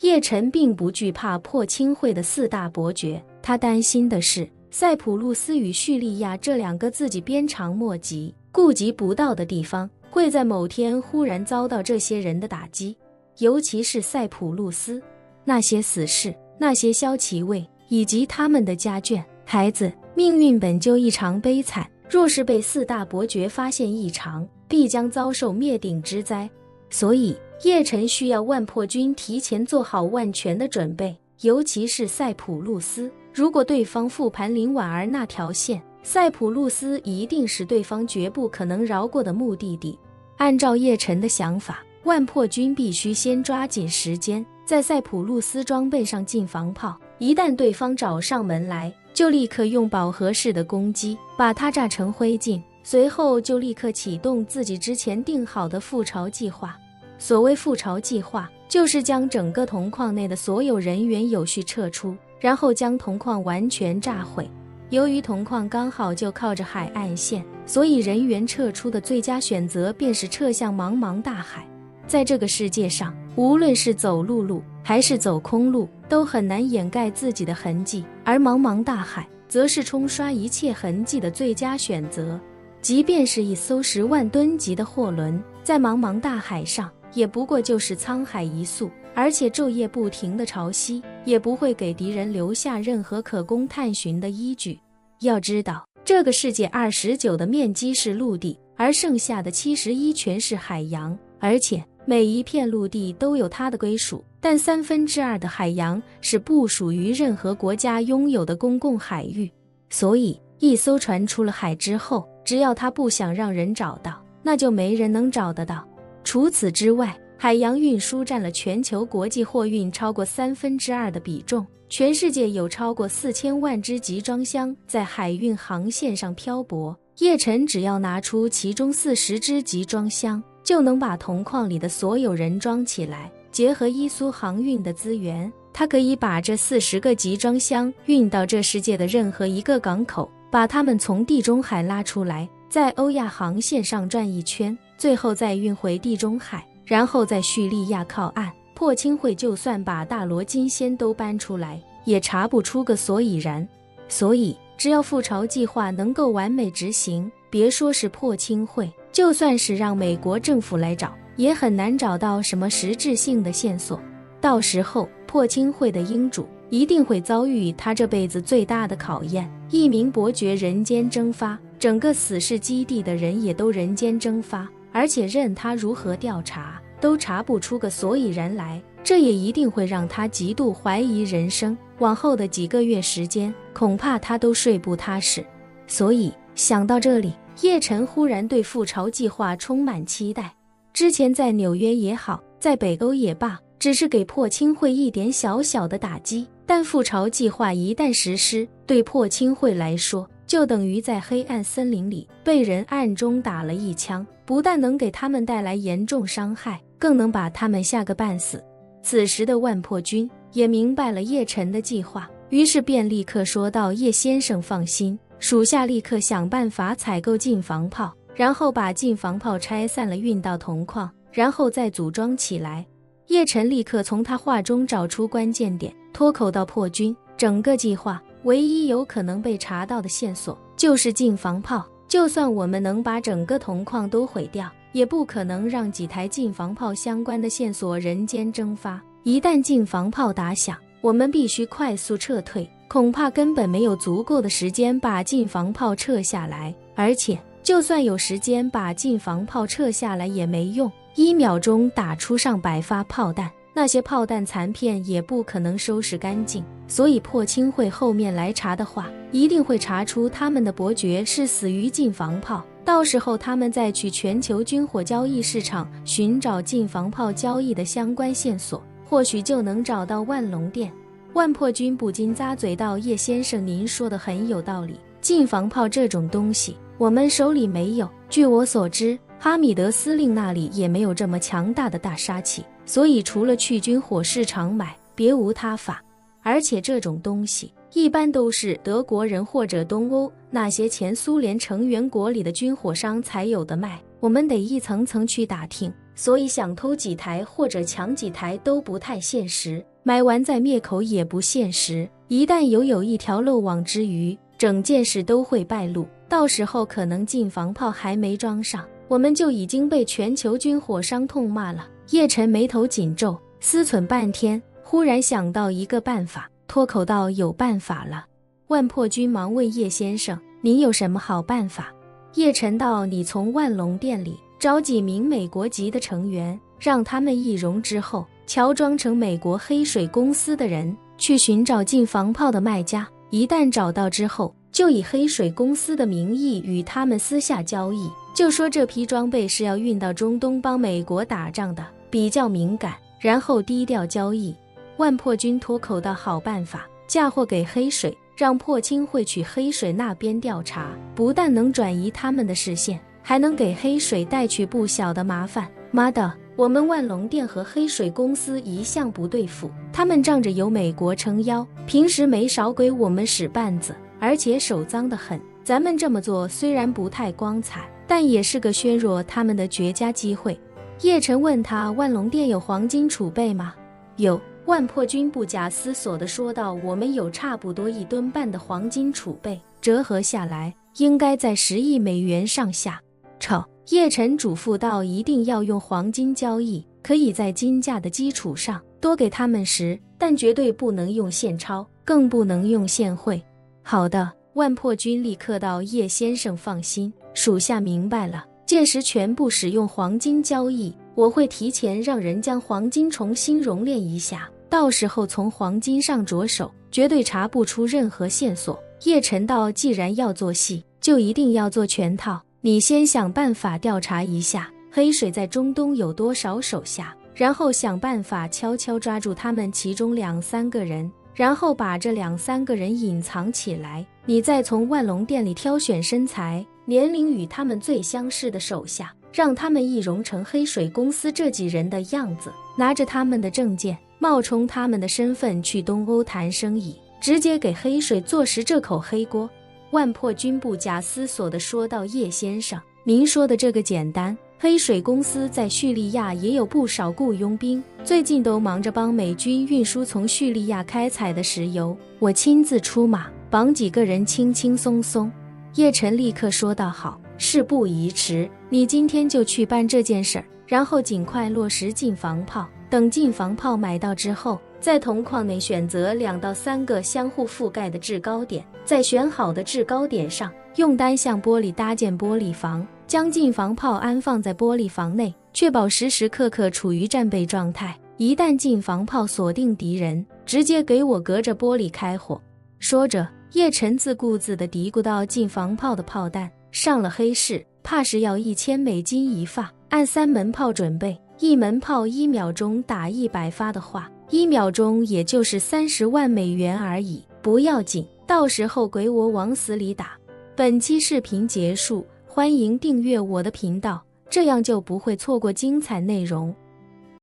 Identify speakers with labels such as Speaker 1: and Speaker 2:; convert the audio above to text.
Speaker 1: 叶晨并不惧怕破清会的4大伯爵，他担心的是塞浦路斯与叙利亚这2个自己鞭长莫及、顾及不到的地方，会在某天忽然遭到这些人的打击。尤其是塞浦路斯，那些死士、那些骁骑卫以及他们的家眷、孩子，命运本就异常悲惨，若是被4大伯爵发现异常，必将遭受灭顶之灾。所以叶晨需要万破军提前做好万全的准备，尤其是塞浦路斯，如果对方复盘林婉儿那条线，塞浦路斯一定是对方绝不可能饶过的目的地。按照叶晨的想法，万破军必须先抓紧时间，在塞浦路斯装备上近防炮，一旦对方找上门来，就立刻用饱和式的攻击，把它炸成灰烬，随后就立刻启动自己之前定好的覆巢计划。所谓覆巢计划，就是将整个铜矿内的所有人员有序撤出，然后将铜矿完全炸毁。由于铜矿刚好就靠着海岸线，所以人员撤出的最佳选择便是撤向茫茫大海。在这个世界上，无论是走陆路还是走空路，都很难掩盖自己的痕迹，而茫茫大海则是冲刷一切痕迹的最佳选择。即便是一艘10万吨级的货轮，在茫茫大海上也不过就是沧海一粟，而且昼夜不停的潮汐也不会给敌人留下任何可供探寻的依据。要知道，这个世界29的面积是陆地，而剩下的71全是海洋，而且每一片陆地都有它的归属，但2/3的海洋是不属于任何国家拥有的公共海域。所以一艘船出了海之后，只要它不想让人找到，那就没人能找得到。除此之外，海洋运输占了全球国际货运超过2/3的比重，全世界有超过4000万只集装箱在海运航线上漂泊。叶晨只要拿出其中40只集装箱，就能把铜矿里的所有人装起来。结合伊苏航运的资源，他可以把这40个集装箱运到这世界的任何一个港口，把它们从地中海拉出来，在欧亚航线上转一圈，最后再运回地中海，然后在叙利亚靠岸。破清会就算把大罗金仙都搬出来，也查不出个所以然。所以只要覆巢计划能够完美执行，别说是破清会，就算是让美国政府来找，也很难找到什么实质性的线索。到时候破清会的英主一定会遭遇他这辈子最大的考验，一名伯爵人间蒸发，整个死士基地的人也都人间蒸发，而且任他如何调查都查不出个所以然来，这也一定会让他极度怀疑人生。往后的几个月时间，恐怕他都睡不踏实。所以想到这里，叶晨忽然对覆巢计划充满期待。之前在纽约也好，在北欧也罢，只是给破清会一点小小的打击，但覆巢计划一旦实施，对破清会来说就等于在黑暗森林里被人暗中打了一枪，不但能给他们带来严重伤害，更能把他们吓个半死。此时的万破军也明白了叶晨的计划，于是便立刻说道：叶先生放心，属下立刻想办法采购近防炮，然后把近防炮拆散了运到铜矿，然后再组装起来。叶晨立刻从他话中找出关键点，脱口道：破军，整个计划唯一有可能被查到的线索就是近防炮，就算我们能把整个铜矿都毁掉，也不可能让几台近防炮相关的线索人间蒸发。一旦近防炮打响，我们必须快速撤退，恐怕根本没有足够的时间把近防炮撤下来，而且就算有时间把近防炮撤下来也没用，1秒钟打出上百发炮弹，那些炮弹残片也不可能收拾干净。所以破清会后面来查的话，一定会查出他们的伯爵是死于近防炮，到时候他们再去全球军火交易市场寻找近防炮交易的相关线索，或许就能找到万隆店。万破军不禁咂嘴道：叶先生您说的很有道理，近防炮这种东西我们手里没有，据我所知哈米德司令那里也没有这么强大的大杀器，所以除了去军火市场买，别无他法。而且这种东西一般都是德国人或者东欧那些前苏联成员国里的军火商才有的卖，我们得一层层去打听，所以想偷几台或者抢几台都不太现实。买完再灭口也不现实，一旦有一条漏网之鱼，整件事都会败露，到时候可能近防炮还没装上，我们就已经被全球军火商痛骂了。叶晨眉头紧皱，思忖半天，忽然想到一个办法，脱口道：有办法了。万破军忙问叶先生，您有什么好办法？叶晨道：你从万隆店里找几名美国籍的成员，让他们易容之后，乔装成美国黑水公司的人，去寻找近防炮的卖家，一旦找到之后，就以黑水公司的名义与他们私下交易，就说这批装备是要运到中东帮美国打仗的，比较敏感，然后低调交易。万破军脱口道：好办法，嫁祸给黑水，让破青会去黑水那边调查，不但能转移他们的视线，还能给黑水带去不小的麻烦。妈的，我们万隆店和黑水公司一向不对付，他们仗着有美国撑腰，平时没少给我们使绊子，而且手脏得很。咱们这么做虽然不太光彩，但也是个削弱他们的绝佳机会。叶晨问他：万隆店有黄金储备吗？有。万破军不假思索地说道：我们有差不多1吨半的黄金储备，折合下来应该在10亿美元上下。臭！叶晨嘱咐道：一定要用黄金交易，可以在金价的基础上多给他们10，但绝对不能用现钞，更不能用现汇。好的。万破军立刻道：叶先生放心，属下明白了，届时全部使用黄金交易，我会提前让人将黄金重新熔炼一下，到时候从黄金上着手，绝对查不出任何线索。叶晨道：既然要做戏，就一定要做全套，你先想办法调查一下黑水在中东有多少手下，然后想办法悄悄抓住他们其中2、3个人，然后把这2、3个人隐藏起来，你再从万隆店里挑选身材、年龄与他们最相似的手下，让他们易容成黑水公司这几人的样子，拿着他们的证件，冒充他们的身份去东欧谈生意，直接给黑水坐实这口黑锅。万破军不假思索地说道：叶先生，您说的这个简单，黑水公司在叙利亚也有不少雇佣兵，最近都忙着帮美军运输从叙利亚开采的石油，我亲自出马，绑几个人轻轻松松。叶晨立刻说道：好，事不宜迟，你今天就去办这件事儿，然后尽快落实近防炮，等近防炮买到之后，在铜矿内选择2到3个相互覆盖的制高点，在选好的制高点上用单向玻璃搭建玻璃房，将近防炮安放在玻璃房内，确保时时刻刻处于战备状态，一旦近防炮锁定敌人，直接给我隔着玻璃开火。说着，叶晨自顾自地嘀咕道：近防炮的炮弹上了黑市，怕是要$1000一发，按3门炮准备，1门炮1秒钟打100发的话，1秒钟也就是30万美元而已，不要紧，到时候给我往死里打。本期视频结束，欢迎订阅我的频道，这样就不会错过精彩内容。